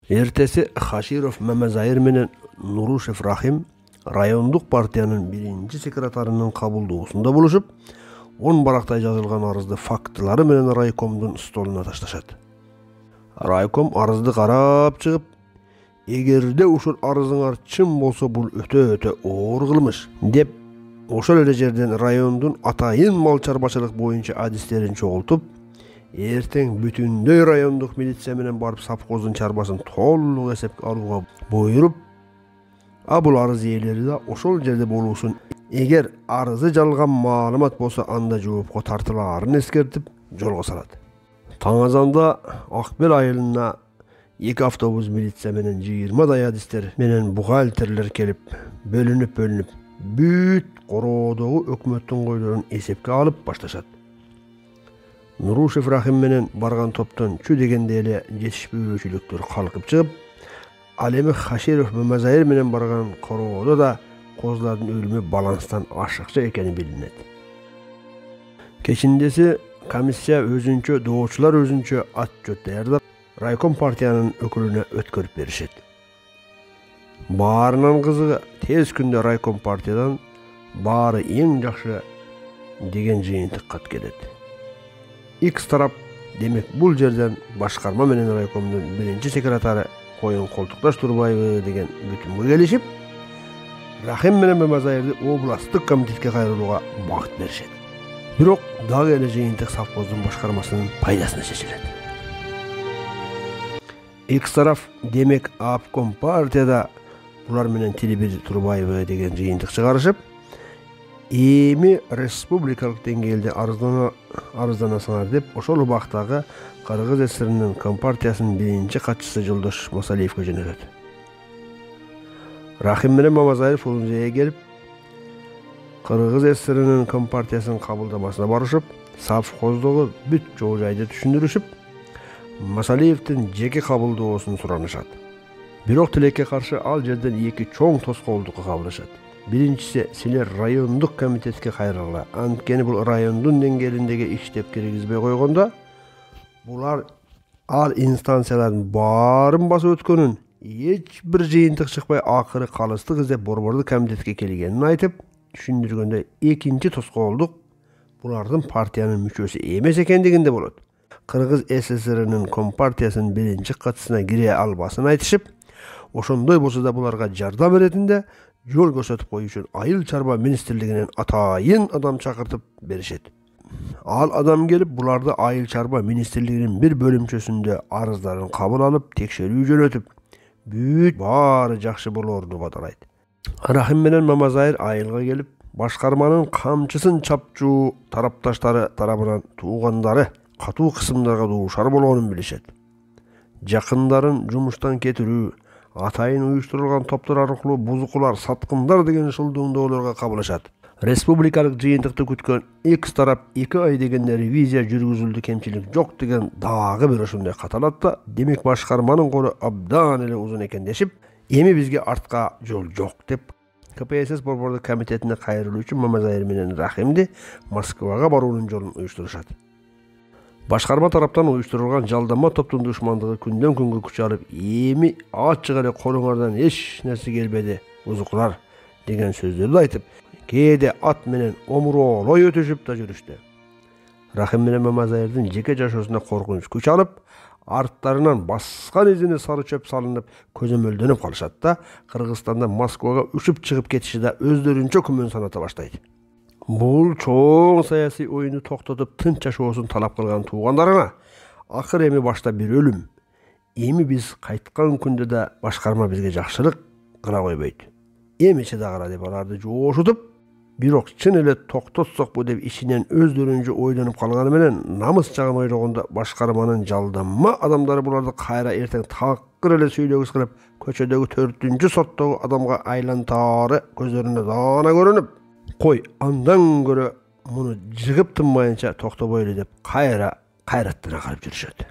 Эртеси Хаширов Мамазайыр менен Нурушев Рахим райондук партиянын биринчи секретарынын кабылдоосунда болушуп, 10 барактай жазылган арызды фактылары менен райкомдун столуна ташташат. Райком арызды карап чыгып, эгерде ушул арызыңар чын болсо бул өтө оор кылмыш деп, ошол эле жерден райондун атайын мал чарбачылык боюнча адистерин чогултуп, эртең бүтүндөй райондук милиция менен барып совхоздун чарбасын толук эсепке алууга буйруп, бул арыз ээлери да ошол жерде болуусун, эгер арызы жалган маалымат болсо анда жоопко тартылаарын эскертип жолго салат. Таң азанда Акбел айылына 2 автобус милиция менен 20 адистер менен бухгалтерлер келип, бөлүнүп, бүт короодогу өкмөттүн койлорун эсепке алып башташат. Нурушев Рахим менен барган топтон чү дегенде эле жетишпөөчүлүктөр калкып чыгып, ал эми Хаширов Мамазайыр менен барган короодо да козулардын өлүмү баланстан ашыкча экени билинет. Кечиндеси комиссия өзүнчө, доочулар өзүнчө отчет даярдап, райком партиянын өкүлүнө өткөрүп беришет. Баарынан кызыгы, тез күндө райком партиядан баары эң жакшы деген жыйынтык кат келет. X тарап, демек бул жерден башкарма менен райкомдун биринчи секретары Коюн Колтукташ Турбаева деген бүтүнгө келишип, Рахим менен Мамазайырды областтык комитетке кайрылууга багыт беришет. Бирок дагы эле жыйынтык совхоздун башкармасынын пайдасына чечилет. X тарап, демек обком партияда булар менен Тилибир Турбаева деген жыйынтык чыгарышып, эми республикалык деңгээлде арызданасыңар деп, ошол убактагы Кыргыз ССРнын компартиясынын биринчи катчысы Жолдош Масалиевге жөнөтөт. Рахим менен Мамазайыр Фрунзеге келип, Кыргыз ССРнын компартиясынын кабылдамасына барышып, совхоздогу бүт жол жайды түшүндүрүшүп, Масалиевдин жеке кабылдоосун суранышат. Бирок тилекке каршы ал жерден 2 чоң тоскоолдукка кабылышат. Биринчиси, силер райондук комитетке кайрылгыла, анткени бул райондун деңгээлиндеги иштеп киргизбей койгондо, булар ал инстанциялардын баарын басып өткөнүн, эч бир жыйынтык чыкпай акыры калыстык издеп борбордук комитетке келгенин айтып, түшүндүргөндө экинчи тоскоолдук булардын партиянын мүчөсү эмес экендигинде болот. Кыргыз ССРнын компартиясынын биринчи катчысына кире албасын айтышып, ошондой болсо да буларга жардам иретинде жол көрсөтүп коюу үчүн айыл чарба министрлигинен атайын адам чакыртып беришет. Ал адам келип, буларды айыл чарба министрлигинин bir бөлүмчөсүндө арыздарын кабыл алып, текшерүү жөнөтүп, бүт баары жакшы болоорун бадалайт. Рахим менен Мамазайыр айылга келип, башкарманын камчысын чапчуу тарапташтары тарабынан туугандары катуу кысымдарга дуушар болгонун билишет. Жакындарын жумуштан кетирүү, атайын уюштурулган топтор аркылуу бузукулар, саткындар деген шылдуундоолорго кабылышат. Республикалык жыйынтыкты күткөн X тарап 2 ай дегенде ревизия жүргүзүлдү, кемчилик жок деген дагы бир ошондой кат алат да, демек башкарманын колу абдан эле узун экен дешип, эми бизге артка жол жок деп, КПСС борбордук комитетине кайрылуу үчүн Мамазайыр менен Рахимди Москвага баруунун жолун уюштурушат. Башкарма тараптан уюштурулган жалдама топтун душмандыгы күндөн күнгө күч алып, эми ачык эле колуңардан эч нерсе келбеди, бузукулар деген сөздөрдү айтып, кээде ат менен омуроолой өтүшүп да жүрүштү. Рахим менен Мамазайырдын жеке жашоосуна коркунуч күч алып, арттарынан баскан изине сары чөп салынып, көзөмөлдөнүп калышат да, Кыргызстандан Москвага учуп чыгып кетиши да өздөрүнчө күмөн саната баштайт. Бул чоң саясий оюну токтотуп, тынч жашоосун талап кылган туугандарына акыр эми башта бир өлүм, эми биз кайткан күндө да башкарма бизге жакшылык кыла койбойт. Эмичи дагыра деп аларды жоошутуп, бирок чын эле токтотсокпу деп ичинен өздөрүнчө ойлонуп калганы менен намыс жагын ойлогондо башкарманын жалданма адамдары буларды кайра эртең такыр эле сүйлөгүс кылып, көчөдөгү 4-үнчү соттогу адамга айлантаары көздөрүнө даана көрүнүп, кой андан көрө муну жыгып тынмайынча токтобойлу деп кайраттана калып жүрүшөт.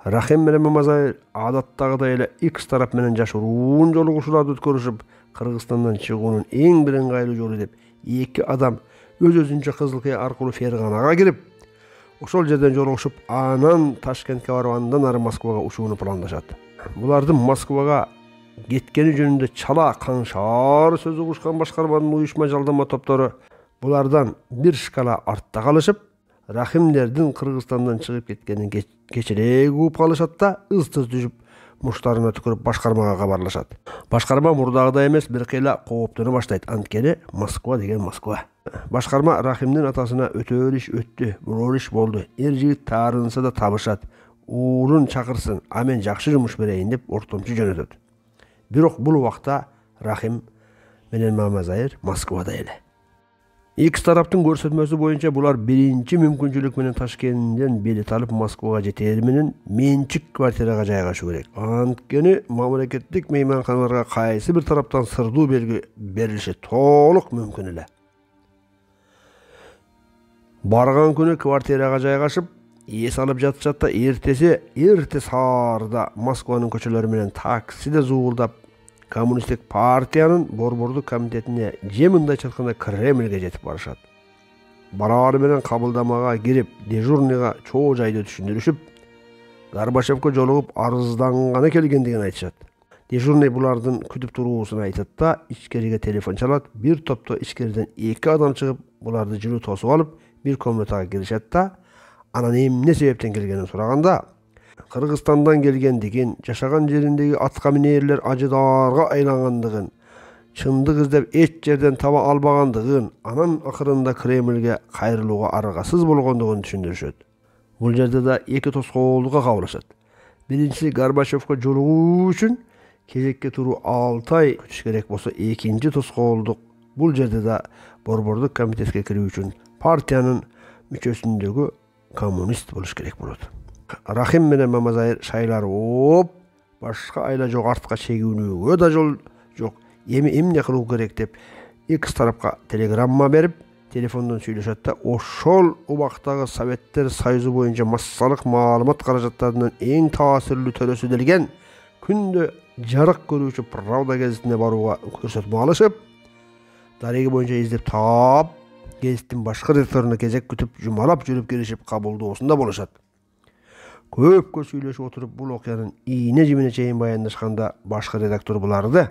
Рахим менен Мамазайыр адаттагыдай эле X тарап менен жашыруун жолугушууларды өткөрүшүп, Кыргызстандан чыгуунун эң бир ыңгайлуу жолу деп 2 адам өз-өзүнчө Кызылкыя аркылуу Ферганага кирип, ошол жерден жолугушуп, анан Ташкентке барып, андан ары Москвага учууну пландашат. Булардын Москвага кеткени жөнүндө чала каңшар сөз угушкан башкарманын уюшма жалдама топтору булардан бир шкала артта калышып, Рахимдердин Кыргызстандан чыгып кеткенин кечирээк угуп калышат да, ыз-тыз түшүп муштарына түкүрүп башкармага кабарлашат. Башкарма мурдагыдай эмес, бир кыйла кооптону баштайт. Анткени Москва деген Москва. Башкарма Рахимдин атасына өтө иш өттү, бурор иш болду. Эр жигит таарынса да табышат. Уурун чакырсын, а мен жакшы жумуш берейин деп ортомчу жөнөтөт. Бирок бул убакта Рахим менен Мамазайыр Москвада эле. Эки тараптын көрсөтмөсү боюнча булар биринчи мүмкүнчүлүк менен Ташкенттен билет алып Москвага жетери менен менчик квартирага жайгашуу керек. Анткени мамлекеттик мейманканаларга кайсы бир тараптан сырдуу белги берилиши толук мүмкүн эле. Барган күнү квартирага жайгашып, эс алып жатышат да, эрте саарда Москванын көчөлөрү менен таксиде зуулдап Коммунисттик партиянын борбордук комитетине же мындайча айтканда Кремльге жетип барышат. Бараары менен кабылдамага кирип, дежурныйга чоо жайды түшүндүрүшүп, Горбачевко жолугуп арызданганы келгендигин айтышат. Дежурный булардын күтүп туруусун айтат да, ичкериге телефон чалат. Бир топто ичкериден 2 адам чыгып, буларды жүрү тосуп алып, бир комнатага киришет да, анан эмне себептен келгенин сураганда, Кыргызстандан келгендигин, жашаган жериндеги атка минээрлер ажыдарга айлангандыгын, чындык издеп эч жерден таба албагандыгын, анан акырында Кремльге кайрылууга аргасыз болгондугун түшүндүрүшөт. Бул жерде да эки тоскоолдукка кабылышат. Биринчиси Горбачевко жолугуу үчүн кезекке туруу 6 ай күтүш керек болсо, экинчи тоскоолдук бул жерде да борбордук комитетке кирүү үчүн партиянын мүчөсүндөгү коммунист болуш керек болот. Рахим менен Мамазайыр шайлар ооп, башка айла жок, артка чегүүнүүгө да жол жок. Эмне кылуу керек деп эки тарапка телеграмма берип, телефондон сүйлөшөт да, ошол убактагы Советтер Союзу боюнча массалык маалымат каражаттарынын эң таасирлүү төлөсү делген күндө жарык көрүүчү Правда гезитине барууга көрсөтмө алышып, дареги боюнча издеп таап, гезиттин башкы редакторуна кезек күтүп, жумалап жүрүп келишип кабылдоосунда болушат. Көпкө сүйлөшүп отуруп, бул окуянын ийне жимине чейин баяндашканда башкы редактор буларды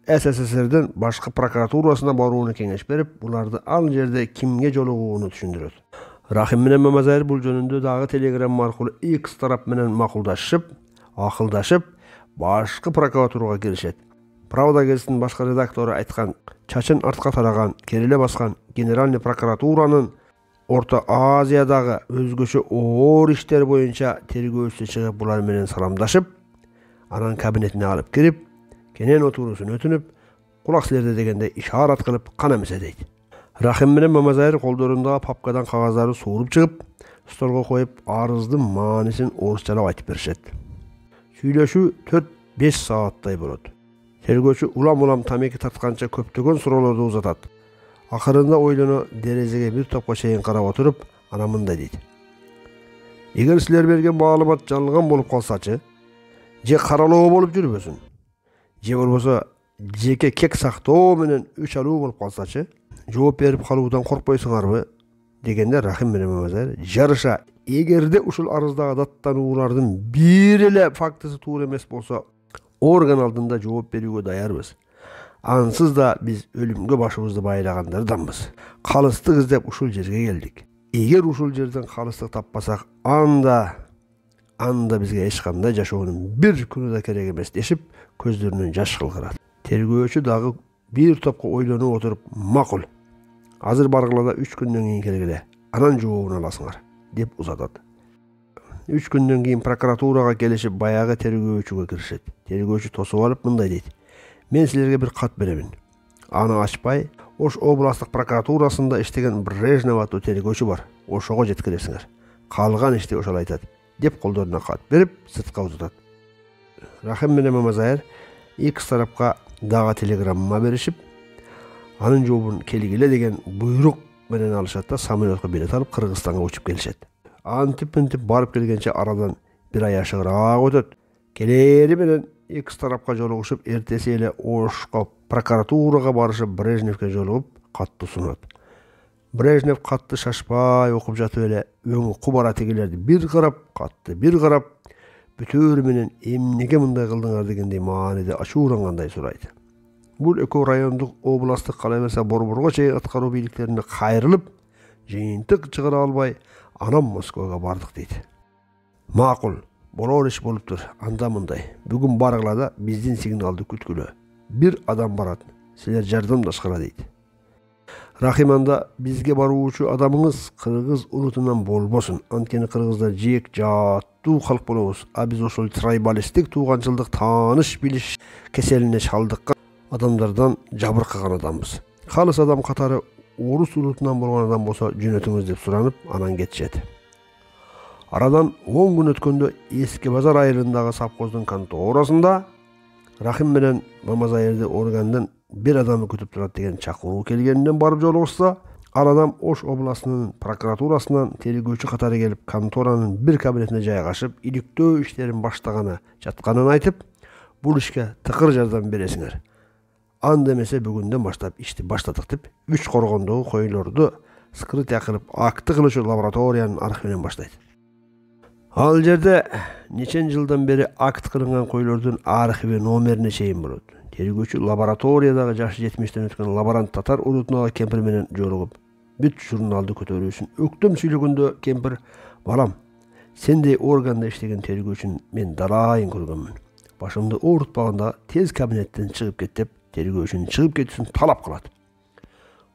СССРдин башкы прокуратурасына барууну кеңеш берип, буларды ал жерде кимге жолугууну түшүндүрөт. Рахим менен Мамазайыр бул жөнүндө дагы телеграмма аркылуу X тарап менен макулдашып, акылдашып, башкы прокуратурага киришет. Правда гезитинин башкы редактору айткан, чачын артка тараган, кериле баскан Генеральный прокуратуранын Орто Азиядагы өзгөчө оор иштер боюнча тергөөчүсү чыгып, булар менен саламдашып, анан кабинетине алып кирип, кенен отуруусун өтүнүп, кулак силерде дегенде ишарат кылып кана эмесе дейт. Рахим менен Мамазайыр колдорундагы папкадан кагаздарды сууруп чыгып, столго коюп, арыздын маанисин орусчалап айтып беришет. Сүйлөшүү 4-5 сааттай болот. Тергөөчү улам тамеки тартканча көптөгөн суроолорду узатат. Акырында ойлоно дерезеге бир топко чейин карап отуруп, анан мындай дейт. Эгер силер берген маалымат жалган болуп калсачы, же каралоо болуп жүрбөсүн, же болбосо жеке кек сактоо менен үч алуу болуп калсачы, жооп берип калуудан коркпойсуңарбы? Дегенде Рахим менен Мамазайыр жарыша, эгерде ушул арыздагы даттануулардын бир эле фактысы туура эмес болсо, орган алдында жооп берүүгө даярбыз. Ансыз да биз өлүмгө башыбызды байлагандарданбыз. Калыстык издеп ушул жерге келдик. Эгер ушул жерден калыстык таппасак, анда бизге эч кандай жашоонун бир күнү да керек эмес дешип, көздөрүнөн жаш кылгырат. Тергөөчү дагы бир топко ойлонуп отуруп, макул. Азыр баргыла да 3 күндөн кийин келгиле. Анан жообун аласыңар, деп узатат. 3 күндөн кийин прокуратурага келишип, баягы тергөөчүгө киришет. Тергөөчү тосуп алып мындай дейт. Мен силерге бир кат беремин. Аны ачпай, Ош областык прокуратурасында иштеген Брежнев аттуу тергөөчү бар. Ошого жеткиресиңер. Калган ишти ошол айтат, деп колдоруна кат берип, сыртка узатат. Рахим менен Мамазайыр эки тарапка дагы телеграмма беришип, анын жообун келгиле деген буйрук менен алышат да, самолетко билет алып Кыргызстанга учуп келишет. Антип-мынтип барып келгенче арадан бир ай ашыгыраак өтөт. Келери менен эки тарапка жолугушуп, эртеси эле Ошко прокуратурага барышып, Брежневке жолугуп, катты сунат. Брежнев катты шашпай окуп жатып эле, өңү кубара тегилерди бир карап, катты бир карап, бүтөөрү менен эмнеге мындай кылдыңар дегендей мааниде ачуулангандай сурайт. Бул экөө райондук, областтык, кала берсе борборго чейин аткаруу бийликтерине кайрылып, жыйынтык чыгара албай, анан Москвага бардык дейт. Макул, болор иш болуптур. Анда мындай. Бүгүн баргыла да биздин сигналды күткүлө. Бир адам барат. Силер жардамдашкыла дейт. Рахим анда бизге баруучу адамыңыз кыргыз урутунан болбосун. Анткени кыргыздар жээк жааттуу калк болобуз. А биз ошол трайбалисттик тууганчылдык тааныш билиш кеселине шалдыккан адамдардан жабыркаган адамбыз. Калыс адам катары орус урутунан болгон адам болсо жөнөтүңүз деп суранып, анан кетишет. Арадан 10 күн өткөндө Эски базар айылындагы совхоздун конторасында Рахим менен Мамазайырды органдан bir adamı күтүп турат деген чакыруу келгенинден барып жолугушса, ал адам Ош областынын прокуратурасынан тергөөчү катары келип, конторанын бир кабинетине жайгашып, иликтөө иштерин баштаганы жатканын айтып, бул ишке тыкыр жардам бересиңер. Анда эмесе бүгүндөн баштап ишти баштадык деп, 3 коргондогу койлорду скрытия кылып, акты кылуучу лабораториянын архивинен баштайт. Ал жерде нечен жылдан бери акт кылынган койлордун архиви номерине чейин болот. Тергөөчү лабораториядагы жашы 70-тен өткөн лаборант татар урутундагы кемпир менен жолугуп, бүт журналды көтөрүү үчүн өктөм сүйлөгөндө кемпир: "Балам, сендей органда иштеген тергөөчүн мен далайын көргөнмүн. Башымды оорутпаганда тез кабинеттен чыгып кет" деп тергөөчүнүн чыгып кетүүсүн талап кылат.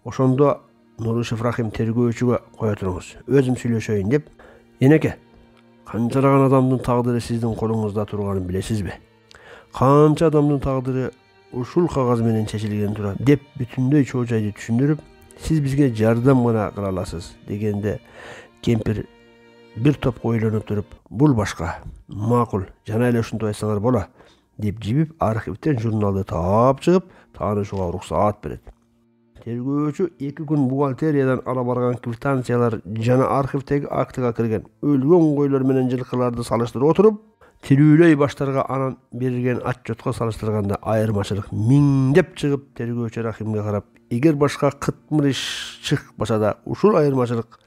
Ошондо Нурушев Рахим тергөөчүгө: "Кое туруңуз, өзүм сүйлөшөйүн" деп: "Энеке, канчараган адамдын тагдыры сиздин колуңузда турганын билесизби? Канча адамдын тагдыры ушул кагаз менен чечилген турат" деп бүтүндөй чоо жайды түшүндүрүп, "Сиз бизге жардам гана кыла аласыз" дегенде, кемпир бир топ ойлонуп туруп: "Бул башка. Макул, жана эле ушинтип айтсаңар бола" деп жибип, архивден журналды таап чыгып, таанышууга уруксаат берет. Тергөөчү 2 күн бухгалтериядан ала барган квитанциялар жана архивдеги актыга кирген өлгөн койлор менен жылкыларды салыштырып отуруп, тирүүлөй баштарга анан берилген отчетко салыштырганда айырмачылык миңдеп чыгып, тергөөчү Рахимге карап: "Эгер башка кытмыр иш чыкпаса да, ушул айырмачылык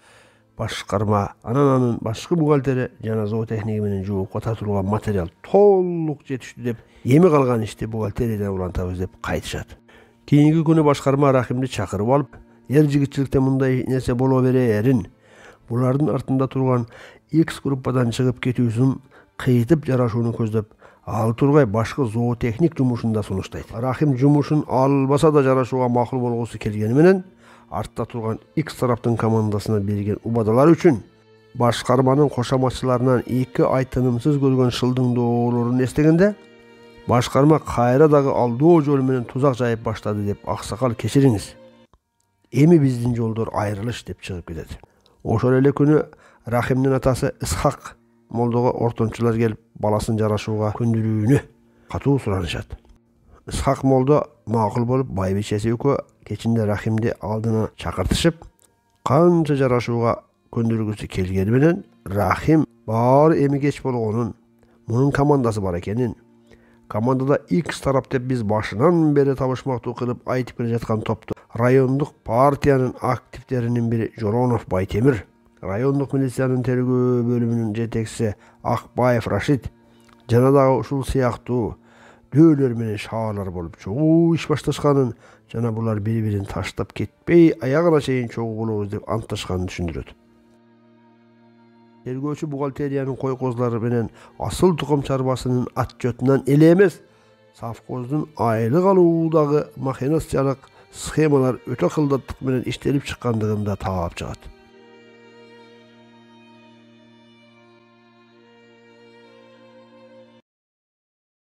башкарма анын башкы бухгалтери жана зоотехниги менен жоопко тартылган материал толук жетиштүү деп, эми калган ишти бухгалтериядан улантабыз" деп кайтышат. Кийинки күнү башкарма Рахимди чакырып алып, жигитчиликте мындай нерсе боло берерин, булардын артында турган X группадан чыгып кетүүсүн кыйтып жарашууну көздөп, ал тургай башкы зоотехник жумушун да сунуштайт. Рахим жумушун албаса да жарашууга макул болгусу келгени менен, артта турган X тараптын командасына берилген убадалар үчүн башкарманын кошоматчыларынан 2 ай тынымсыз көргөн шылдыңдоолорун эстегенде, башкарма кайра дагы алдоо жол менен тузак жайып баштады деп: "Аксакал, кечириңиз. Эми биздин жолдор айрылыш" деп чыгып кетет. Ошол эле күнү Рахимдин атасы Исхак молдого ортончулар келип, баласын жарашууга көндүрүүнү катуу суранышат. Исхак молдо макул болуп, байбичеси экөө кечинде Рахимди алдына чакыртышып, канча жарашууга көндүргүсү келгени менен, Рахим баары эми кеч болгонун, мунун командасы бар экенин, командада X тарап деп биз башынан бери табышмактуу кылып айтып келе жаткан топту райондук партиянын активдеринин бири Жоронов Байтемир, райондук милициянын тергөө бөлүмүнүн жетекчиси Акбаев Рашид жана дагы ушул сыяктуу дөөлөр менен шаалар болуп чогуу иш башташканын жана булар бири-бирин таштап кетпей аягына чейин чогуу болобуз деп антташканын түшүндүрөт. Тергөөчү бухгалтериянын кой козулары менен асыл тукум чарбасынын отчетунан эле эмес, совхоздун айлык алуудагы махинациялык схемалар өтө кылдаттык менен иштелип чыккандыгын да таап чыгат.